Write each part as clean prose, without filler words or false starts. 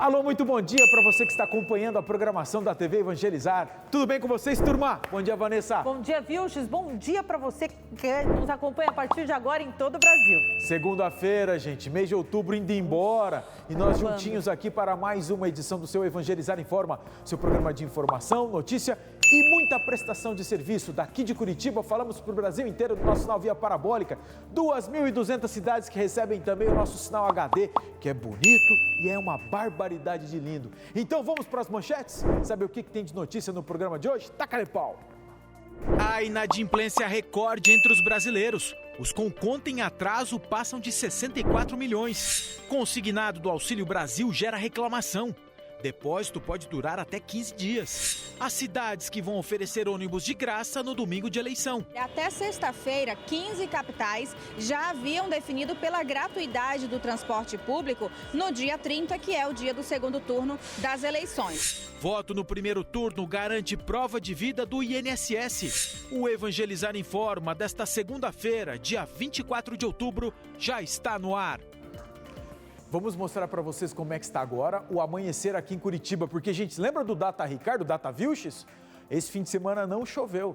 Alô, muito bom dia para você que está acompanhando a programação da TV Evangelizar. Tudo bem com vocês, turma? Bom dia, Vanessa. Bom dia, Vilches. Bom dia para você que nos acompanha a partir de agora em todo o Brasil. Segunda-feira, gente, mês de outubro indo embora. E nós juntinhos aqui para mais uma edição do seu Evangelizar Informa, seu programa de informação, notícia e muita prestação de serviço. Daqui de Curitiba, falamos para o Brasil inteiro do nosso sinal via parabólica. 2.200 cidades que recebem também o nosso sinal HD, que é bonito e é uma barbaridade de lindo. Então vamos para as manchetes? Saber o que tem de notícia no programa de hoje? Taca-lhe pau! A inadimplência recorde entre os brasileiros. Os com conta em atraso passam de 64 milhões. Consignado do Auxílio Brasil gera reclamação. Depósito pode durar até 15 dias. As cidades que vão oferecer ônibus de graça no domingo de eleição. Até sexta-feira, 15 capitais já haviam definido pela gratuidade do transporte público no dia 30, que é o dia do segundo turno das eleições. Voto no primeiro turno garante prova de vida do INSS. O Evangelizar Informa desta segunda-feira, dia 24 de outubro, já está no ar. Vamos mostrar para vocês como é que está agora o amanhecer aqui em Curitiba, porque, gente, lembra do Data Ricardo, Data Vilches? Esse fim de semana não choveu.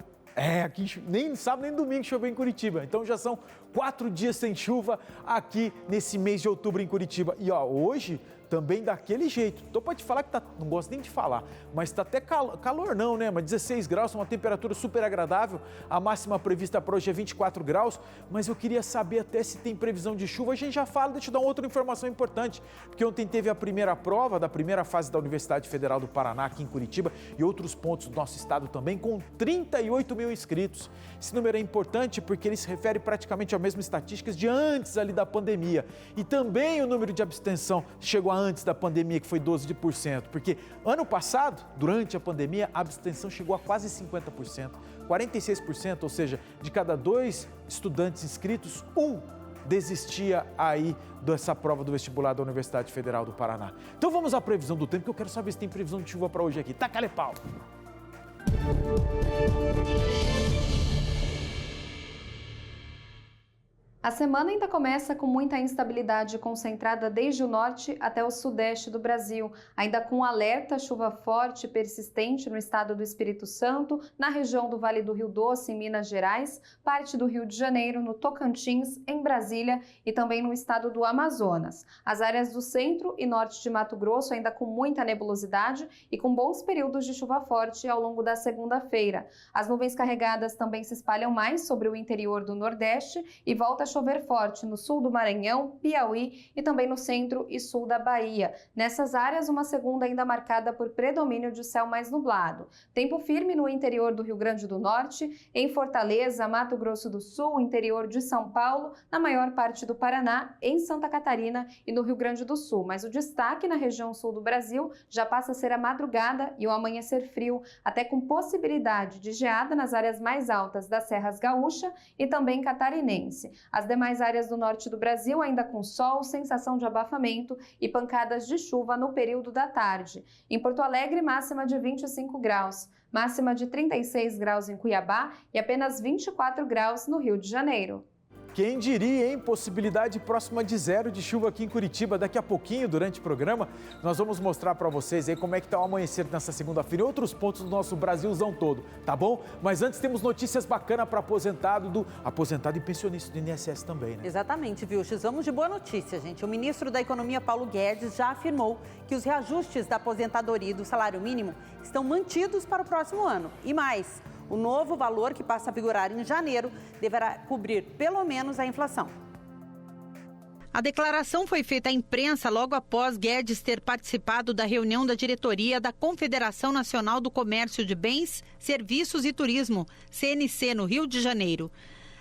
Aqui nem sábado nem domingo choveu em Curitiba. Então já são 4 dias sem chuva aqui nesse mês de outubro em Curitiba. E ó, hoje também daquele jeito. Tô para te falar que não gosto nem de falar, mas tá até calor não, né? Mas 16 graus, uma temperatura super agradável. A máxima prevista para hoje é 24 graus, mas eu queria saber até se tem previsão de chuva. A gente já fala, deixa eu dar uma outra informação importante, porque ontem teve a primeira prova da primeira fase da Universidade Federal do Paraná aqui em Curitiba e outros pontos do nosso estado também, com 38 mil inscritos. Esse número é importante porque ele se refere praticamente às mesmas estatísticas de antes ali da pandemia. E também o número de abstenção chegou a antes da pandemia, que foi 12%, porque ano passado, durante a pandemia, a abstenção chegou a quase 50%, 46%, ou seja, de cada 2 estudantes inscritos, 1 desistia aí dessa prova do vestibular da Universidade Federal do Paraná. Então vamos à previsão do tempo, que eu quero saber se tem previsão de chuva para hoje aqui. Taca-lhe pau! A semana ainda começa com muita instabilidade concentrada desde o norte até o sudeste do Brasil, ainda com alerta chuva forte e persistente no estado do Espírito Santo, na região do Vale do Rio Doce, em Minas Gerais, parte do Rio de Janeiro, no Tocantins, em Brasília e também no estado do Amazonas. As áreas do centro e norte de Mato Grosso ainda com muita nebulosidade e com bons períodos de chuva forte ao longo da segunda-feira. As nuvens carregadas também se espalham mais sobre o interior do Nordeste e volta a chover forte no sul do Maranhão, Piauí e também no centro e sul da Bahia. Nessas áreas, uma segunda ainda marcada por predomínio de céu mais nublado. Tempo firme no interior do Rio Grande do Norte, em Fortaleza, Mato Grosso do Sul, interior de São Paulo, na maior parte do Paraná, em Santa Catarina e no Rio Grande do Sul. Mas o destaque na região sul do Brasil já passa a ser a madrugada e o amanhecer frio, até com possibilidade de geada nas áreas mais altas das Serras Gaúcha e também catarinense. As demais áreas do norte do Brasil ainda com sol, sensação de abafamento e pancadas de chuva no período da tarde. Em Porto Alegre, máxima de 25 graus, máxima de 36 graus em Cuiabá e apenas 24 graus no Rio de Janeiro. Quem diria, hein? Possibilidade próxima de 0 de chuva aqui em Curitiba. Daqui a pouquinho, durante o programa, nós vamos mostrar para vocês aí como é que está o amanhecer nessa segunda-feira e outros pontos do nosso Brasilzão todo, tá bom? Mas antes temos notícias bacanas para aposentado e pensionista do INSS também, né? Exatamente, Vilches. Vamos de boa notícia, gente. O ministro da Economia, Paulo Guedes, já afirmou que os reajustes da aposentadoria e do salário mínimo estão mantidos para o próximo ano. E mais, o novo valor, que passa a vigorar em janeiro, deverá cobrir pelo menos a inflação. A declaração foi feita à imprensa logo após Guedes ter participado da reunião da diretoria da Confederação Nacional do Comércio de Bens, Serviços e Turismo, CNC, no Rio de Janeiro.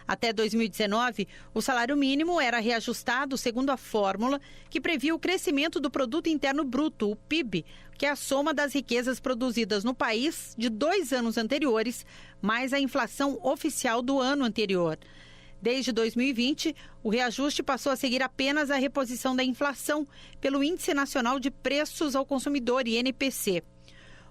Até 2019, o salário mínimo era reajustado segundo a fórmula que previa o crescimento do Produto Interno Bruto, o PIB, que é a soma das riquezas produzidas no país de 2 anos anteriores, mais a inflação oficial do ano anterior. Desde 2020, o reajuste passou a seguir apenas a reposição da inflação pelo Índice Nacional de Preços ao Consumidor, INPC.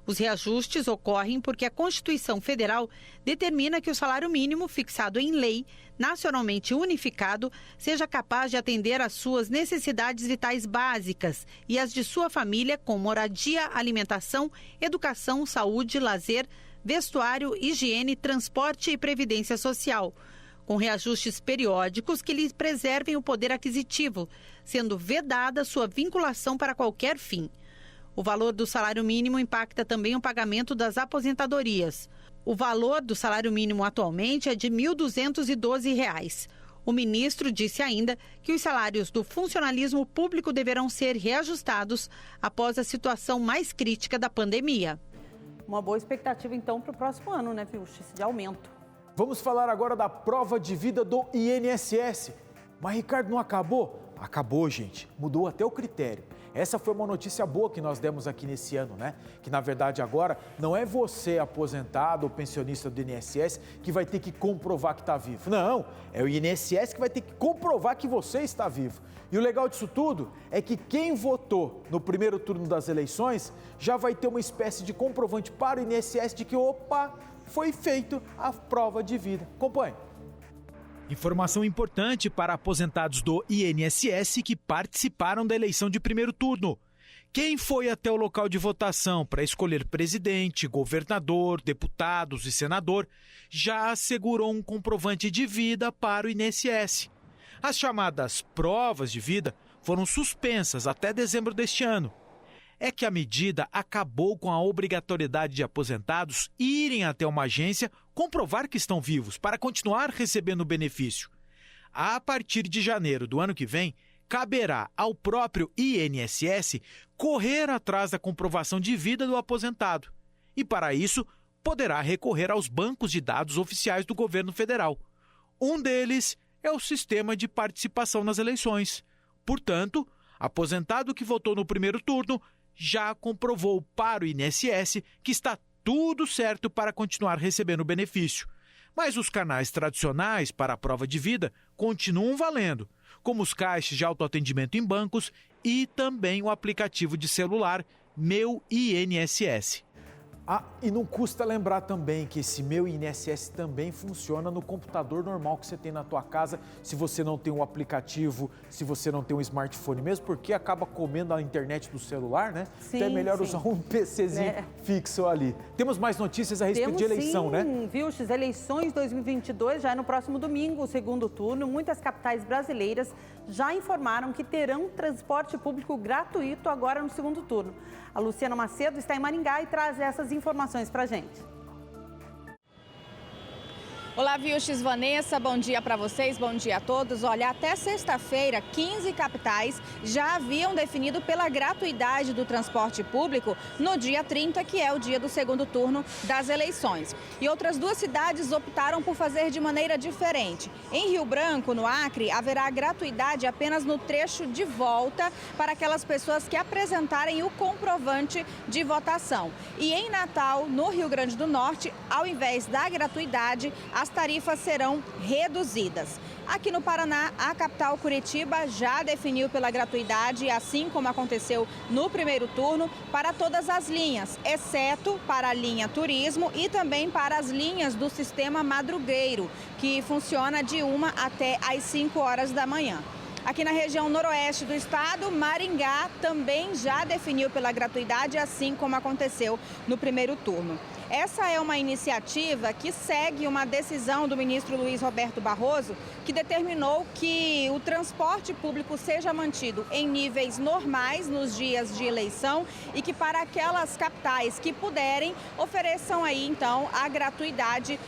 Os reajustes ocorrem porque a Constituição Federal determina que o salário mínimo fixado em lei, nacionalmente unificado, seja capaz de atender às suas necessidades vitais básicas e as de sua família, com moradia, alimentação, educação, saúde, lazer, vestuário, higiene, transporte e previdência social, com reajustes periódicos que lhe preservem o poder aquisitivo, sendo vedada sua vinculação para qualquer fim. O valor do salário mínimo impacta também o pagamento das aposentadorias. O valor do salário mínimo atualmente é de R$ 1.212. O ministro disse ainda que os salários do funcionalismo público deverão ser reajustados após a situação mais crítica da pandemia. Uma boa expectativa, então, para o próximo ano, né, Vilches, de aumento. Vamos falar agora da prova de vida do INSS. Mas, Ricardo, não acabou? Acabou, gente. Mudou até o critério. Essa foi uma notícia boa que nós demos aqui nesse ano, né? Que, na verdade, agora não é você, aposentado ou pensionista do INSS, que vai ter que comprovar que está vivo. Não, é o INSS que vai ter que comprovar que você está vivo. E o legal disso tudo é que quem votou no primeiro turno das eleições já vai ter uma espécie de comprovante para o INSS de que, opa, foi feita a prova de vida. Acompanhe. Informação importante para aposentados do INSS que participaram da eleição de primeiro turno. Quem foi até o local de votação para escolher presidente, governador, deputados e senador já assegurou um comprovante de vida para o INSS. As chamadas provas de vida foram suspensas até dezembro deste ano. É que a medida acabou com a obrigatoriedade de aposentados irem até uma agência comprovar que estão vivos para continuar recebendo o benefício. A partir de janeiro do ano que vem, caberá ao próprio INSS correr atrás da comprovação de vida do aposentado. E, para isso, poderá recorrer aos bancos de dados oficiais do governo federal. Um deles é o sistema de participação nas eleições. Portanto, aposentado que votou no primeiro turno já comprovou para o INSS que está tudo certo para continuar recebendo o benefício. Mas os canais tradicionais para a prova de vida continuam valendo, como os caixas de autoatendimento em bancos e também o aplicativo de celular Meu INSS. Ah, e não custa lembrar também que esse Meu INSS também funciona no computador normal que você tem na tua casa, se você não tem um aplicativo, se você não tem um smartphone mesmo, porque acaba comendo a internet do celular, né? Sim, então é melhor sim. usar um PCzinho fixo ali. Temos mais notícias a respeito de eleição, né? Vilches, eleições 2022 já é no próximo domingo, o segundo turno. Muitas capitais brasileiras já informaram que terão transporte público gratuito agora no segundo turno. A Luciana Macedo está em Maringá e traz essas informações para a gente. Olá, Vilches, Vanessa, bom dia para vocês, bom dia a todos. Olha, até sexta-feira, 15 capitais já haviam definido pela gratuidade do transporte público no dia 30, que é o dia do segundo turno das eleições. E outras duas cidades optaram por fazer de maneira diferente. Em Rio Branco, no Acre, haverá gratuidade apenas no trecho de volta para aquelas pessoas que apresentarem o comprovante de votação. E em Natal, no Rio Grande do Norte, ao invés da gratuidade, as tarifas serão reduzidas. Aqui no Paraná, a capital Curitiba já definiu pela gratuidade, assim como aconteceu no primeiro turno, para todas as linhas, exceto para a linha turismo e também para as linhas do sistema madrugueiro, que funciona de 1 até às 5 horas da manhã. Aqui na região noroeste do estado, Maringá também já definiu pela gratuidade, assim como aconteceu no primeiro turno. Essa é uma iniciativa que segue uma decisão do ministro Luiz Roberto Barroso, que determinou que o transporte público seja mantido em níveis normais nos dias de eleição e que para aquelas capitais que puderem, ofereçam aí então a gratuidade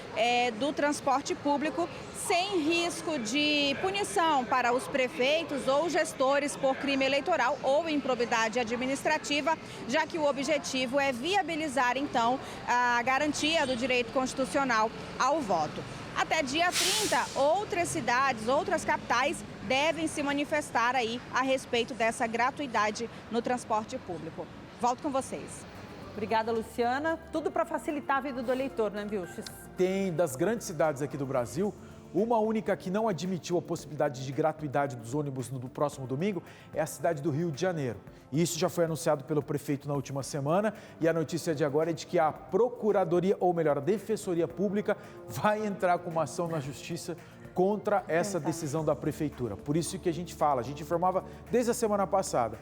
do transporte público, sem risco de punição para os prefeitos ou gestores por crime eleitoral ou improbidade administrativa, já que o objetivo é viabilizar, então, a garantia do direito constitucional ao voto. Até dia 30, outras cidades, outras capitais devem se manifestar aí a respeito dessa gratuidade no transporte público. Volto com vocês. Obrigada, Luciana. Tudo para facilitar a vida do eleitor, né, Vilches? Tem das grandes cidades aqui do Brasil Uma única que não admitiu a possibilidade de gratuidade dos ônibus no próximo domingo é a cidade do Rio de Janeiro. E isso já foi anunciado pelo prefeito na última semana e a notícia de agora é de que a Procuradoria, ou melhor, a Defensoria Pública vai entrar com uma ação na Justiça contra essa decisão da prefeitura. Por isso que a gente informava desde a semana passada.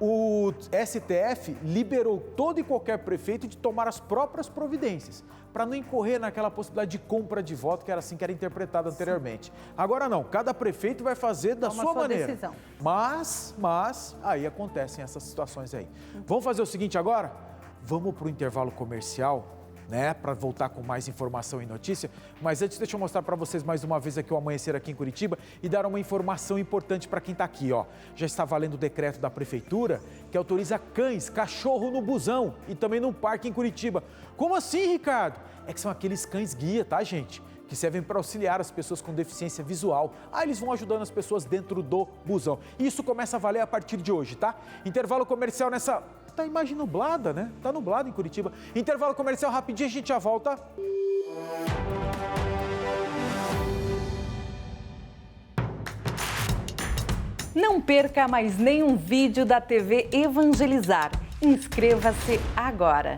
O STF liberou todo e qualquer prefeito de tomar as próprias providências, para não incorrer naquela possibilidade de compra de voto, que era assim que era interpretado anteriormente. Agora não, cada prefeito vai fazer da sua maneira. Decisão. Mas aí acontecem essas situações aí. Vamos fazer o seguinte agora? Vamos para o intervalo comercial, né, para voltar com mais informação e notícia. Mas antes, deixa eu mostrar para vocês mais uma vez aqui o amanhecer aqui em Curitiba e dar uma informação importante para quem está aqui, ó. Já está valendo o decreto da prefeitura que autoriza cães, cachorro no busão e também no parque em Curitiba. Como assim, Ricardo? É que são aqueles cães guia, tá, gente? Que servem para auxiliar as pessoas com deficiência visual. Eles vão ajudando as pessoas dentro do busão. E isso começa a valer a partir de hoje, tá? Intervalo comercial nessa... Tá a imagem nublada, né? Tá nublado em Curitiba. Intervalo comercial rapidinho, a gente já volta. Não perca mais nenhum vídeo da TV Evangelizar. Inscreva-se agora.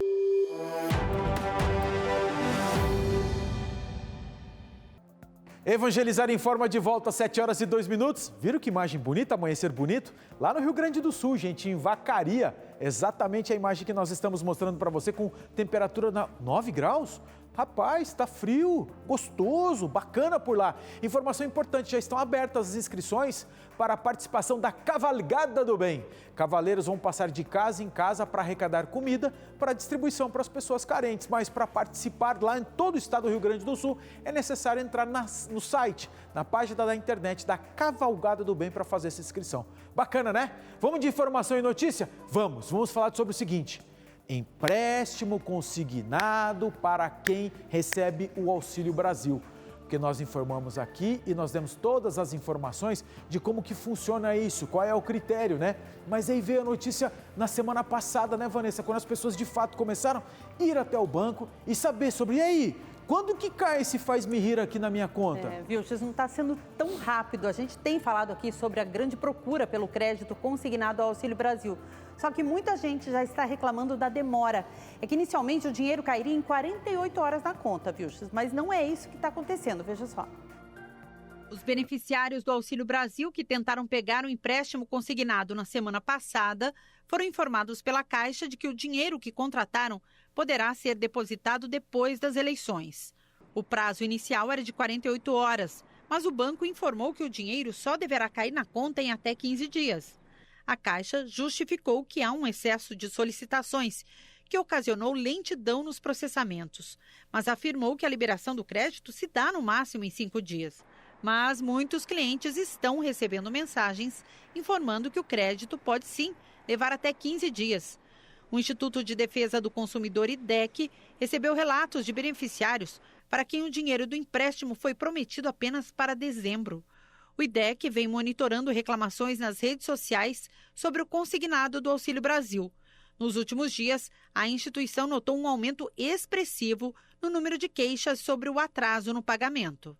Evangelizar informa de volta às 7h02. Viram que imagem bonita, amanhecer bonito? Lá no Rio Grande do Sul, gente, em Vacaria. Exatamente a imagem que nós estamos mostrando para você com temperatura 9 graus. Rapaz, está frio, gostoso, bacana por lá. Informação importante, já estão abertas as inscrições para a participação da Cavalgada do Bem. Cavaleiros vão passar de casa em casa para arrecadar comida para distribuição para as pessoas carentes. Mas para participar lá em todo o estado do Rio Grande do Sul, é necessário entrar no site, na página da internet da Cavalgada do Bem para fazer essa inscrição. Bacana, né? Vamos de informação e notícia? Vamos falar sobre o seguinte: empréstimo consignado para quem recebe o Auxílio Brasil. Porque nós informamos aqui e nós demos todas as informações de como que funciona isso, qual é o critério, né? Mas aí veio a notícia na semana passada, né, Vanessa? Quando as pessoas de fato começaram a ir até o banco e saber sobre, e aí, quando que cai esse faz-me rir aqui na minha conta? Vilches, não está sendo tão rápido. A gente tem falado aqui sobre a grande procura pelo crédito consignado ao Auxílio Brasil. Só que muita gente já está reclamando da demora. É que inicialmente o dinheiro cairia em 48 horas na conta, Vilches, mas não é isso que está acontecendo, veja só. Os beneficiários do Auxílio Brasil que tentaram pegar o empréstimo consignado na semana passada foram informados pela Caixa de que o dinheiro que contrataram poderá ser depositado depois das eleições. O prazo inicial era de 48 horas, mas o banco informou que o dinheiro só deverá cair na conta em até 15 dias. A Caixa justificou que há um excesso de solicitações, que ocasionou lentidão nos processamentos, mas afirmou que a liberação do crédito se dá no máximo em 5 dias. Mas muitos clientes estão recebendo mensagens informando que o crédito pode sim levar até 15 dias. O Instituto de Defesa do Consumidor, IDEC, recebeu relatos de beneficiários para quem o dinheiro do empréstimo foi prometido apenas para dezembro. O IDEC vem monitorando reclamações nas redes sociais sobre o consignado do Auxílio Brasil. Nos últimos dias, a instituição notou um aumento expressivo no número de queixas sobre o atraso no pagamento.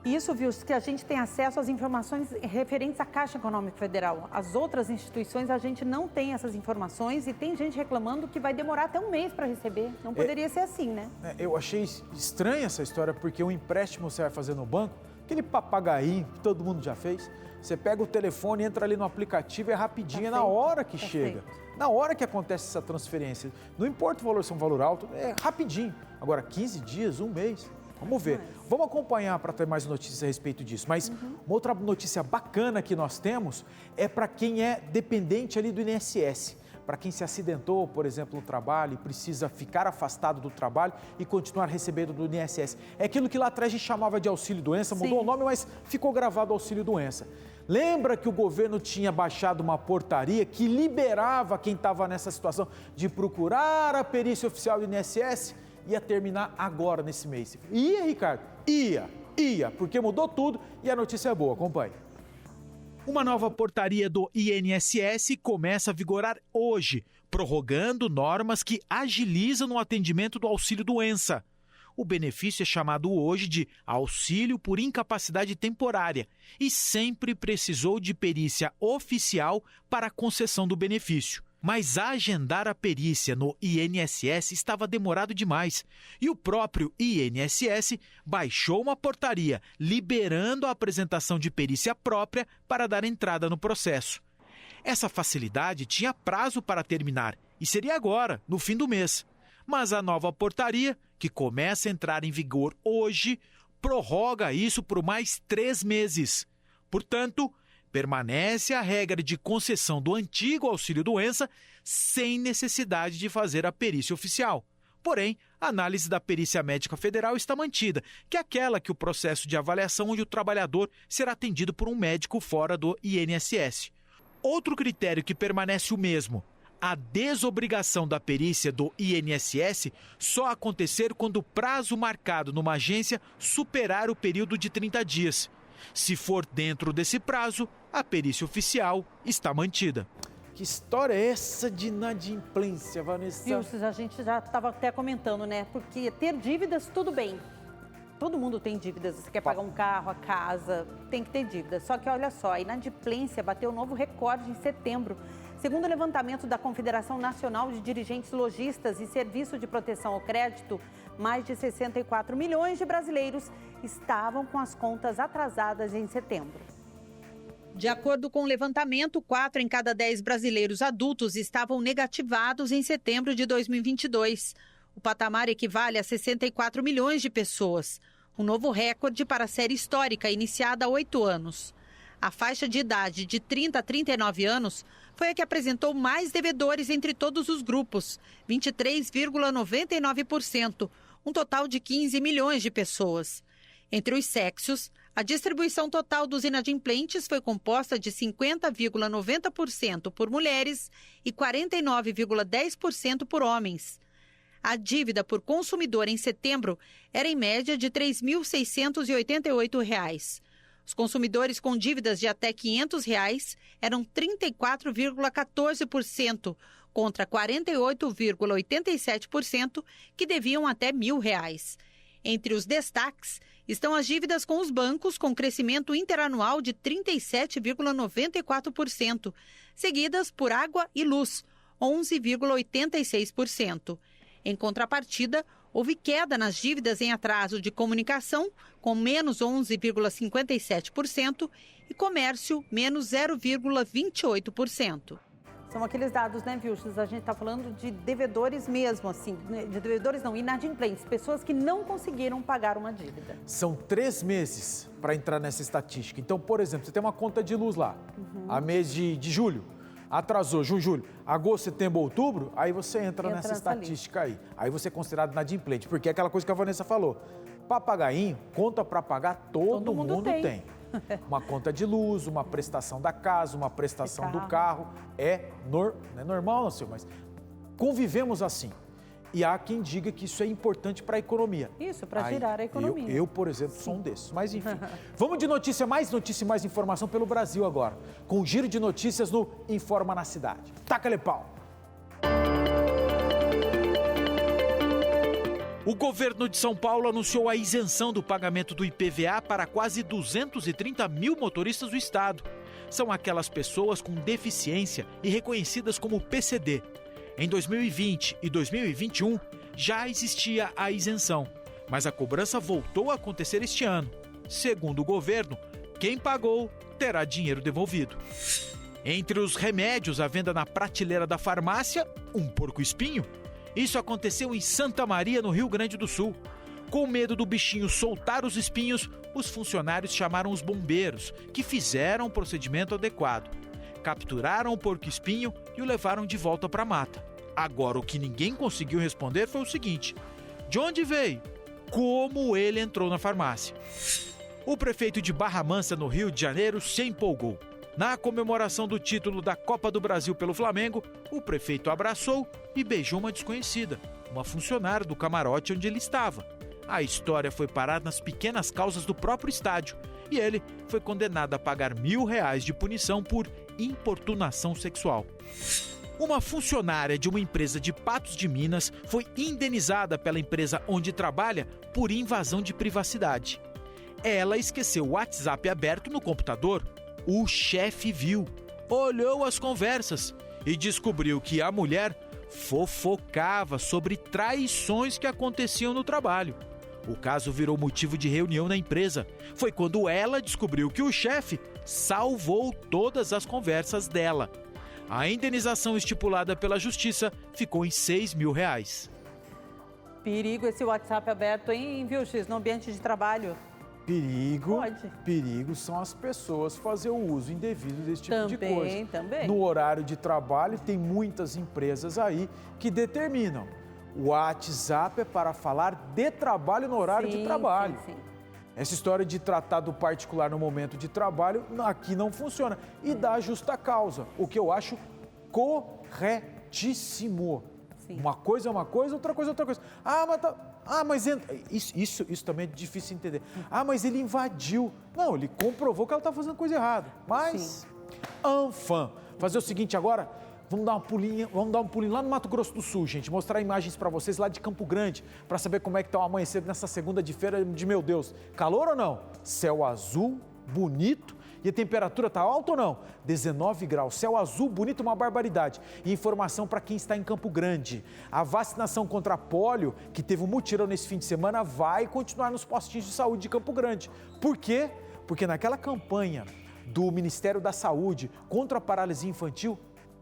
Isso, viu, que a gente tem acesso às informações referentes à Caixa Econômica Federal. As outras instituições, a gente não tem essas informações e tem gente reclamando que vai demorar até um mês para receber. Não poderia ser assim, né? Eu achei estranha essa história, porque o empréstimo você vai fazer no banco, aquele papagaio que todo mundo já fez, você pega o telefone, entra ali no aplicativo, é rapidinho, é na hora que chega. Na hora que acontece essa transferência. Não importa o valor, se é um valor alto, é rapidinho. Agora, 15 dias, um mês... Vamos ver. Vamos acompanhar para ter mais notícias a respeito disso. Mas uma outra notícia bacana que nós temos é para quem é dependente ali do INSS. Para quem se acidentou, por exemplo, no trabalho e precisa ficar afastado do trabalho e continuar recebendo do INSS. É aquilo que lá atrás a gente chamava de auxílio-doença, mudou o nome, mas ficou gravado auxílio-doença. Lembra que o governo tinha baixado uma portaria que liberava quem estava nessa situação de procurar a perícia oficial do INSS? Ia terminar agora, nesse mês. Ia, Ricardo? Ia, porque mudou tudo e a notícia é boa. Acompanhe. Uma nova portaria do INSS começa a vigorar hoje, prorrogando normas que agilizam o atendimento do auxílio-doença. O benefício é chamado hoje de auxílio por incapacidade temporária e sempre precisou de perícia oficial para a concessão do benefício. Mas agendar a perícia no INSS estava demorado demais e o próprio INSS baixou uma portaria liberando a apresentação de perícia própria para dar entrada no processo. Essa facilidade tinha prazo para terminar e seria agora, no fim do mês. Mas a nova portaria, que começa a entrar em vigor hoje, prorroga isso por mais 3 meses. Portanto, permanece a regra de concessão do antigo auxílio-doença sem necessidade de fazer a perícia oficial. Porém, a análise da Perícia Médica Federal está mantida, que é aquela que o processo de avaliação onde o trabalhador será atendido por um médico fora do INSS. Outro critério que permanece o mesmo: a desobrigação da perícia do INSS só acontecer quando o prazo marcado numa agência superar o período de 30 dias. Se for dentro desse prazo, a perícia oficial está mantida. Que história é essa de inadimplência, Vanessa? Wilson, a gente já estava até comentando, né? Porque ter dívidas, tudo bem. Todo mundo tem dívidas. Você quer pagar um carro, a casa, tem que ter dívidas. Só que olha só, a inadimplência bateu um novo recorde em setembro. Segundo o levantamento da Confederação Nacional de Dirigentes Lojistas e Serviço de Proteção ao Crédito, mais de 64 milhões de brasileiros estavam com as contas atrasadas em setembro. De acordo com o levantamento, 4 em cada 10 brasileiros adultos estavam negativados em setembro de 2022. O patamar equivale a 64 milhões de pessoas, um novo recorde para a série histórica iniciada há 8 anos. A faixa de idade de 30 a 39 anos foi a que apresentou mais devedores entre todos os grupos, 23,99%, um total de 15 milhões de pessoas. Entre os sexos, a distribuição total dos inadimplentes foi composta de 50,90% por mulheres e 49,10% por homens. A dívida por consumidor em setembro era em média de R$ 3.688. Os consumidores com dívidas de até R$ 500 eram 34,14%, contra 48,87% que deviam até R$ 1.000. Entre os destaques estão as dívidas com os bancos, com crescimento interanual de 37,94%, seguidas por água e luz, 11,86%. Em contrapartida, houve queda nas dívidas em atraso de comunicação, com menos 11,57%, e comércio, menos 0,28%. São aqueles dados, né, Vilches? A gente está falando de devedores mesmo, assim, de devedores não, inadimplentes, pessoas que não conseguiram pagar uma dívida. São 3 meses para entrar nessa estatística. Então, por exemplo, você tem uma conta de luz lá, a mês de julho, atrasou, junho, julho, agosto, setembro, outubro, aí você entra nessa estatística aí. Aí você é considerado inadimplente, porque é aquela coisa que a Vanessa falou. Papagainho, conta para pagar, todo mundo tem. Uma conta de luz, uma prestação da casa, uma prestação do carro. Não é normal, não sei, mas convivemos assim. E há quem diga que isso é importante para a economia. Isso, para girar a economia. Eu, por exemplo, sou um desses. Mas, enfim, vamos de notícia e mais informação pelo Brasil agora. Com o giro de notícias no Informa na Cidade. Taca-lhe pau! O governo de São Paulo anunciou a isenção do pagamento do IPVA para quase 230 mil motoristas do estado. São aquelas pessoas com deficiência e reconhecidas como PCD. Em 2020 e 2021 já existia a isenção, mas a cobrança voltou a acontecer este ano. Segundo o governo, quem pagou terá dinheiro devolvido. Entre os remédios à venda na prateleira da farmácia, um porco-espinho. Isso aconteceu em Santa Maria, no Rio Grande do Sul. Com medo do bichinho soltar os espinhos, os funcionários chamaram os bombeiros, que fizeram o procedimento adequado. Capturaram o porco-espinho e o levaram de volta para a mata. Agora, o que ninguém conseguiu responder foi o seguinte: de onde veio? Como ele entrou na farmácia? O prefeito de Barra Mansa, no Rio de Janeiro, se empolgou. Na comemoração do título da Copa do Brasil pelo Flamengo, o prefeito abraçou e beijou uma desconhecida, uma funcionária do camarote onde ele estava. A história foi parar nas pequenas causas do próprio estádio e ele foi condenado a pagar R$ 1.000 de punição por importunação sexual. Uma funcionária de uma empresa de Patos de Minas foi indenizada pela empresa onde trabalha por invasão de privacidade. Ela esqueceu o WhatsApp aberto no computador. O chefe viu, olhou as conversas e descobriu que a mulher fofocava sobre traições que aconteciam no trabalho. O caso virou motivo de reunião na empresa. Foi quando ela descobriu que o chefe salvou todas as conversas dela. A indenização estipulada pela justiça ficou em R$6 mil. Perigo esse WhatsApp aberto, hein, viu, X, no ambiente de trabalho. Perigo são as pessoas fazer o uso indevido desse tipo de coisa. Também. No horário de trabalho, tem muitas empresas aí que determinam. O WhatsApp é para falar de trabalho no horário de trabalho. Sim. Essa história de tratar do particular no momento de trabalho, aqui não funciona. E dá justa causa, o que eu acho corretíssimo. Sim. Uma coisa é uma coisa, outra coisa é outra coisa. Mas isso também é difícil de entender. Mas ele invadiu. Não, ele comprovou que ela está fazendo coisa errada. Mas, anfã. Fazer o seguinte agora, vamos dar um pulinho lá no Mato Grosso do Sul, gente. Mostrar imagens para vocês lá de Campo Grande, para saber como é que está o amanhecer nessa segunda-feira de, meu Deus, calor ou não? Céu azul, bonito. E a temperatura está alta ou não? 19 graus, céu azul, bonito, uma barbaridade. E informação para quem está em Campo Grande. A vacinação contra pólio, que teve um mutirão nesse fim de semana, vai continuar nos postinhos de saúde de Campo Grande. Por quê? Porque naquela campanha do Ministério da Saúde contra a paralisia infantil,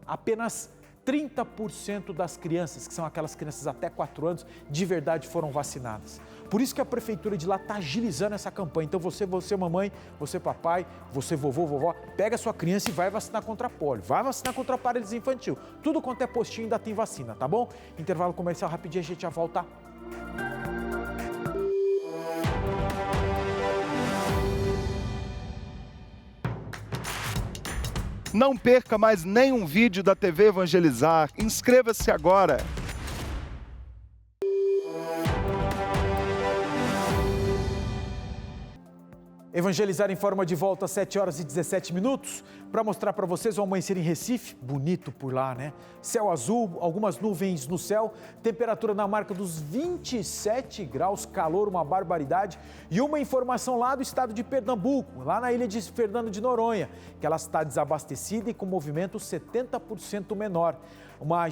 apenas 30% das crianças, que são aquelas crianças até 4 anos, de verdade foram vacinadas. Por isso que a prefeitura de lá está agilizando essa campanha. Então você mamãe, você papai, você vovô, vovó, pega a sua criança e vai vacinar contra pólio, vai vacinar contra a paralisia infantil. Tudo quanto é postinho ainda tem vacina, tá bom? Intervalo comercial rapidinho, a gente já volta. Não perca mais nenhum vídeo da TV Evangelizar. Inscreva-se agora. Evangelizar informa de volta às 7 horas e 17 minutos para mostrar para vocês o amanhecer em Recife, bonito por lá, né? Céu azul, algumas nuvens no céu, temperatura na marca dos 27 graus, calor, uma barbaridade. E uma informação lá do estado de Pernambuco, lá na ilha de Fernando de Noronha, que ela está desabastecida e com movimento 70% menor. A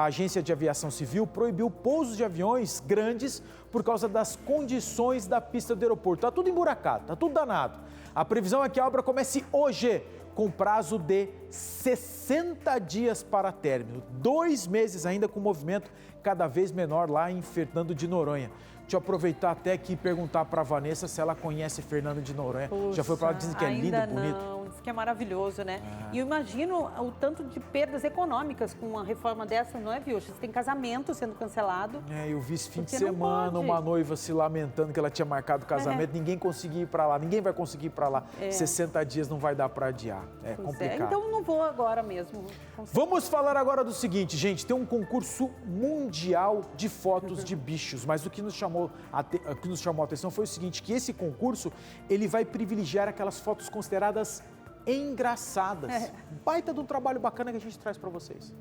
agência de aviação civil proibiu pousos de aviões grandes por causa das condições da pista do aeroporto. Está tudo emburacado, está tudo danado. A previsão é que a obra comece hoje, com prazo de 60 dias para término. 2 meses ainda com movimento cada vez menor lá em Fernando de Noronha. Deixa eu aproveitar até aqui e perguntar para a Vanessa se ela conhece Fernando de Noronha. Puxa, já foi para lá, dizem que é lindo, bonito. Não, diz que é maravilhoso, né? E eu imagino o tanto de perdas econômicas com uma reforma dessa, não é, viu? Tem casamento sendo cancelado. Eu vi esse fim de semana uma noiva se lamentando que ela tinha marcado o casamento, ninguém conseguia ir para lá, ninguém vai conseguir ir para lá. 60 dias não vai dar para adiar, complicado. Então não vou agora mesmo. Vamos falar agora do seguinte, gente, tem um concurso mundial de fotos de bichos, mas o que nos chamou a atenção foi o seguinte, que esse concurso, ele vai privilegiar aquelas fotos consideradas engraçadas. Baita de um trabalho bacana que a gente traz para vocês.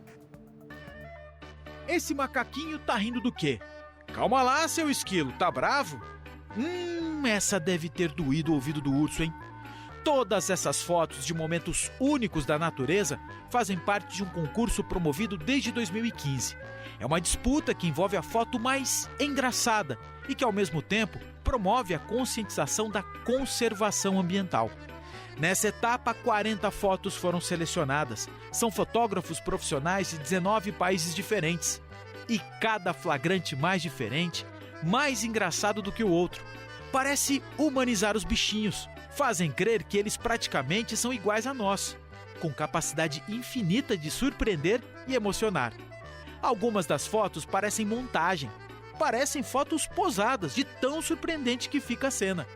Esse macaquinho tá rindo do quê? Calma lá, seu esquilo, tá bravo? Essa deve ter doído o ouvido do urso, hein? Todas essas fotos de momentos únicos da natureza fazem parte de um concurso promovido desde 2015. É uma disputa que envolve a foto mais engraçada e que, ao mesmo tempo, promove a conscientização da conservação ambiental. Nessa etapa, 40 fotos foram selecionadas. São fotógrafos profissionais de 19 países diferentes. E cada flagrante mais diferente, mais engraçado do que o outro. Parece humanizar os bichinhos. Fazem crer que eles praticamente são iguais a nós, com capacidade infinita de surpreender e emocionar. Algumas das fotos parecem montagem, parecem fotos posadas de tão surpreendente que fica a cena.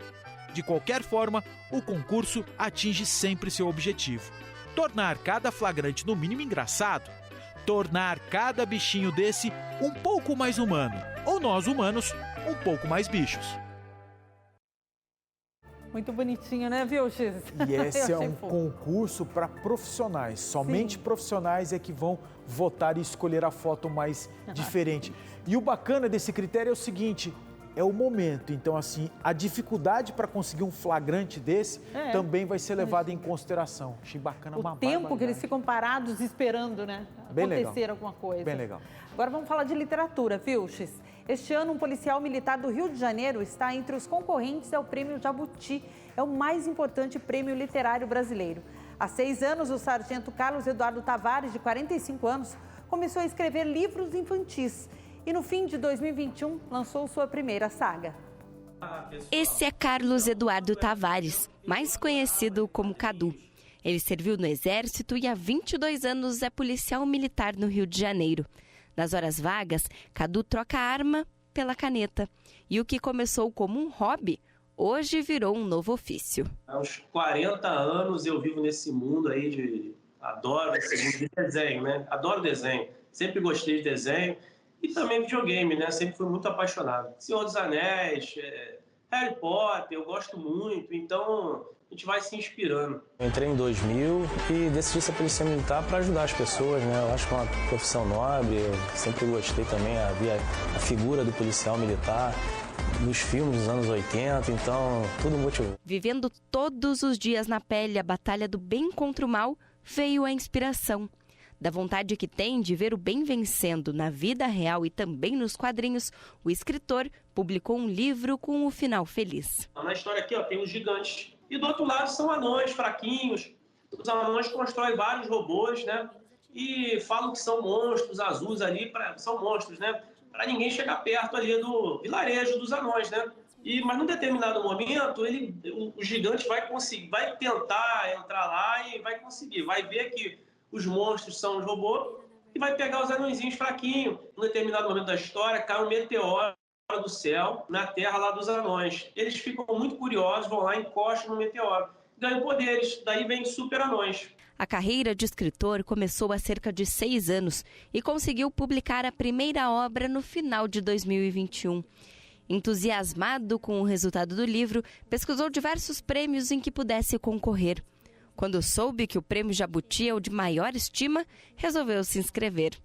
De qualquer forma, o concurso atinge sempre seu objetivo: tornar cada flagrante no mínimo engraçado, tornar cada bichinho desse um pouco mais humano, ou nós humanos um pouco mais bichos. Muito bonitinho, né, Vilches? E esse é um concurso para profissionais. Somente profissionais é que vão votar e escolher a foto mais diferente. E o bacana desse critério é o seguinte, é o momento. Então, assim, a dificuldade para conseguir um flagrante desse também vai ser levada em consideração. Achei bacana, uma tempo que eles ficam parados esperando, né? Bem acontecer legal. Alguma coisa. Bem legal. Agora vamos falar de literatura, Vilches. Este ano, um policial militar do Rio de Janeiro está entre os concorrentes ao Prêmio Jabuti. É o mais importante prêmio literário brasileiro. Há 6 anos, o sargento Carlos Eduardo Tavares, de 45 anos, começou a escrever livros infantis. E no fim de 2021, lançou sua primeira saga. Esse é Carlos Eduardo Tavares, mais conhecido como Cadu. Ele serviu no Exército e há 22 anos é policial militar no Rio de Janeiro. Nas horas vagas, Cadu troca a arma pela caneta. E o que começou como um hobby, hoje virou um novo ofício. Há uns 40 anos eu vivo nesse mundo aí adoro esse mundo de desenho, né? Adoro desenho. Sempre gostei de desenho e também videogame, né? Sempre fui muito apaixonado. Senhor dos Anéis, Harry Potter, eu gosto muito, então a gente vai se inspirando. Eu entrei em 2000 e decidi ser policial militar para ajudar as pessoas, né? Eu acho que é uma profissão nobre, eu sempre gostei também, havia a figura do policial militar nos filmes dos anos 80, então tudo motivou. Vivendo todos os dias na pele a batalha do bem contra o mal, veio a inspiração. Da vontade que tem de ver o bem vencendo na vida real e também nos quadrinhos, o escritor publicou um livro com um final feliz. Na história aqui tem os gigantes e do outro lado são anões fraquinhos. Os anões constroem vários robôs, né? E falam que são monstros azuis ali, são monstros, né? Para ninguém chegar perto ali do vilarejo dos anões, né? Mas num determinado momento, o gigante vai tentar entrar lá e vai conseguir. Vai ver que os monstros são os robôs e vai pegar os anõezinhos fraquinhos. Num determinado momento da história, cai um meteoro do céu na terra lá dos anões. Eles ficam muito curiosos, vão lá e encostam no meteoro. Ganham poderes, daí vem super anões. A carreira de escritor começou há cerca de 6 anos e conseguiu publicar a primeira obra no final de 2021. Entusiasmado com o resultado do livro, pesquisou diversos prêmios em que pudesse concorrer. Quando soube que o prêmio Jabuti é o de maior estima, resolveu se inscrever.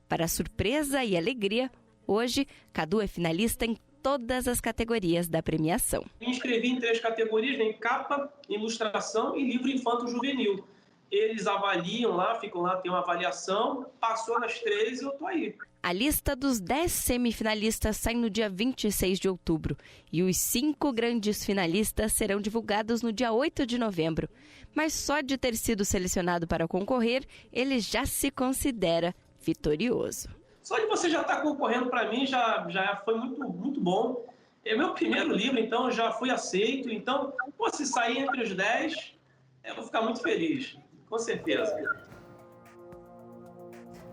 Para surpresa e alegria, hoje, Cadu é finalista em todas as categorias da premiação. Me inscrevi em 3 categorias, em capa, ilustração e livro infanto-juvenil. Eles avaliam lá, ficam lá, tem uma avaliação, passou nas 3 e eu tô aí. A lista dos 10 semifinalistas sai no dia 26 de outubro e os 5 grandes finalistas serão divulgados no dia 8 de novembro. Mas só de ter sido selecionado para concorrer, ele já se considera vitorioso. Só de você já estar concorrendo para mim já foi muito bom. É meu primeiro livro, então já fui aceito. Então, se sair entre os 10, eu vou ficar muito feliz, com certeza.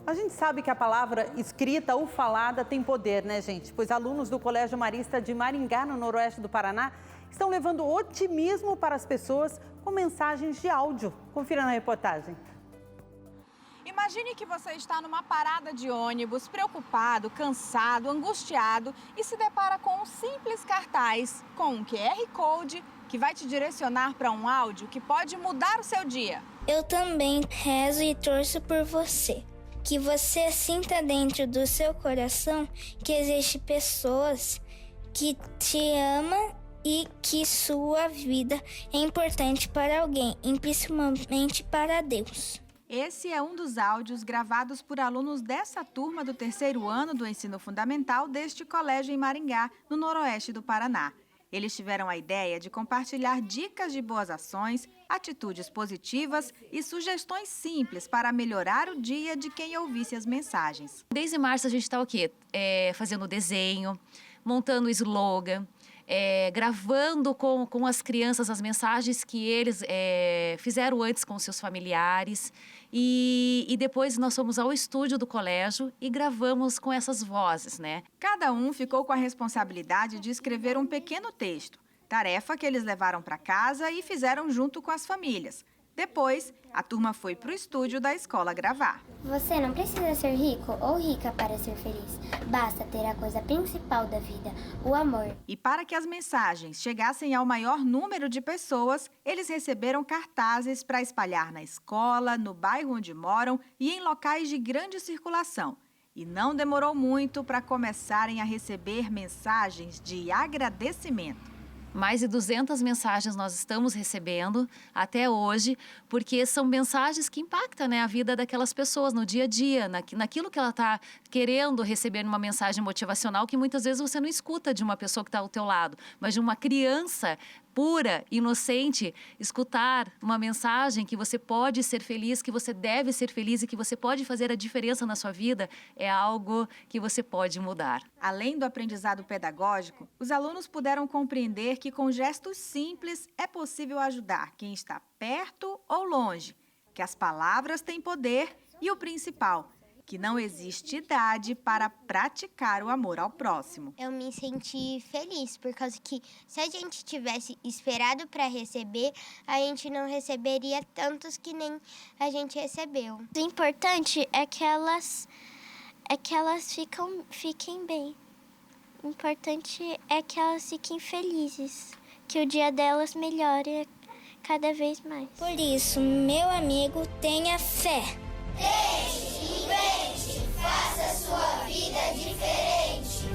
A gente sabe que a palavra escrita ou falada tem poder, né, gente? Pois alunos do Colégio Marista de Maringá, no noroeste do Paraná, estão levando otimismo para as pessoas com mensagens de áudio. Confira na reportagem. Imagine que você está numa parada de ônibus, preocupado, cansado, angustiado e se depara com um simples cartaz com um QR Code que vai te direcionar para um áudio que pode mudar o seu dia. Eu também rezo e torço por você. Que você sinta dentro do seu coração que existem pessoas que te amam e que sua vida é importante para alguém, e principalmente para Deus. Esse é um dos áudios gravados por alunos dessa turma do 3º ano do ensino fundamental deste colégio em Maringá, no noroeste do Paraná. Eles tiveram a ideia de compartilhar dicas de boas ações, atitudes positivas e sugestões simples para melhorar o dia de quem ouvisse as mensagens. Desde março a gente está o quê? Fazendo desenho, montando slogan, gravando com as crianças as mensagens que eles fizeram antes com seus familiares. E depois nós fomos ao estúdio do colégio e gravamos com essas vozes, né? Cada um ficou com a responsabilidade de escrever um pequeno texto, tarefa que eles levaram para casa e fizeram junto com as famílias. Depois, a turma foi para o estúdio da escola gravar. Você não precisa ser rico ou rica para ser feliz. Basta ter a coisa principal da vida, o amor. E para que as mensagens chegassem ao maior número de pessoas, eles receberam cartazes para espalhar na escola, no bairro onde moram e em locais de grande circulação. E não demorou muito para começarem a receber mensagens de agradecimento. Mais de 200 mensagens nós estamos recebendo até hoje, porque são mensagens que impactam, né, a vida daquelas pessoas no dia a dia, naquilo que ela está querendo receber numa mensagem motivacional que muitas vezes você não escuta de uma pessoa que está ao teu lado, mas de uma criança pura, inocente, escutar uma mensagem que você pode ser feliz, que você deve ser feliz e que você pode fazer a diferença na sua vida, é algo que você pode mudar. Além do aprendizado pedagógico, os alunos puderam compreender que com gestos simples é possível ajudar quem está perto ou longe, que as palavras têm poder e o principal, que não existe idade para praticar o amor ao próximo. Eu me senti feliz, por causa que se a gente tivesse esperado para receber, a gente não receberia tantos que nem a gente recebeu. O importante é que elas fiquem bem. O importante é que elas fiquem felizes, que o dia delas melhore cada vez mais. Por isso, meu amigo, tenha fé. Deixe, invente, faça sua vida diferente.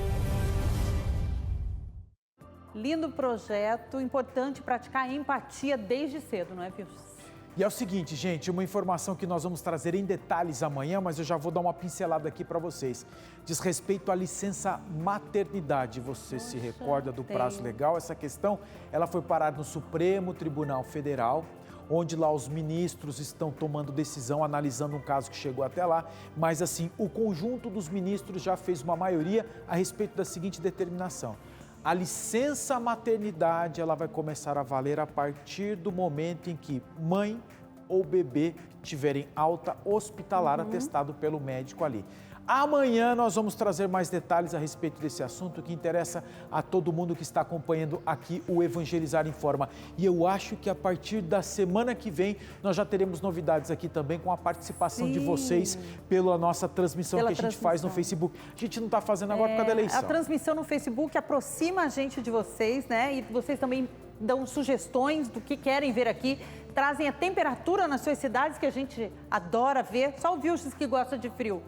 Lindo projeto, importante praticar a empatia desde cedo, não é, Vilches? E é o seguinte, gente, uma informação que nós vamos trazer em detalhes amanhã, mas eu já vou dar uma pincelada aqui para vocês. Diz respeito à licença maternidade. Você se recorda do prazo legal? Essa questão, ela foi parar no Supremo Tribunal Federal, onde lá os ministros estão tomando decisão, analisando um caso que chegou até lá, mas assim, o conjunto dos ministros já fez uma maioria a respeito da seguinte determinação. A licença maternidade, ela vai começar a valer a partir do momento em que mãe ou bebê tiverem alta hospitalar atestado pelo médico ali. Amanhã nós vamos trazer mais detalhes a respeito desse assunto que interessa a todo mundo que está acompanhando aqui o Evangelizar Informa. E eu acho que a partir da semana que vem nós já teremos novidades aqui também com a participação de vocês pela nossa transmissão que a gente faz no Facebook. A gente não está fazendo agora por causa da eleição. A transmissão no Facebook aproxima a gente de vocês, né? E vocês também dão sugestões do que querem ver aqui. Trazem a temperatura nas suas cidades que a gente adora ver. Só o Vilches que gosta de frio.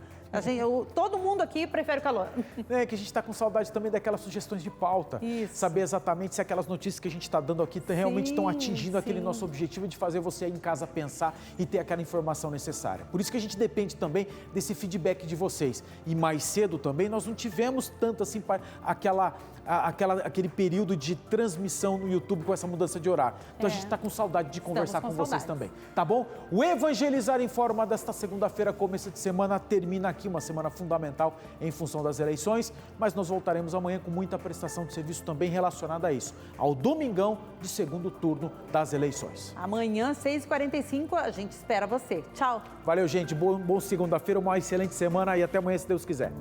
Todo mundo aqui prefere o calor. É que a gente está com saudade também daquelas sugestões de pauta. Isso. Saber exatamente se aquelas notícias que a gente está dando aqui realmente estão atingindo aquele nosso objetivo de fazer você aí em casa pensar e ter aquela informação necessária. Por isso que a gente depende também desse feedback de vocês. E mais cedo também nós não tivemos tanto assim aquele período de transmissão no YouTube com essa mudança de horário. Então a gente está com saudade de conversar com vocês também. Tá bom? O Evangelizar Informa desta segunda-feira, começo de semana, termina aqui uma semana fundamental em função das eleições, mas nós voltaremos amanhã com muita prestação de serviço também relacionada a isso, ao domingão de segundo turno das eleições. Amanhã, 6h45, a gente espera você. Tchau. Valeu, gente. Boa segunda-feira, uma excelente semana e até amanhã, se Deus quiser.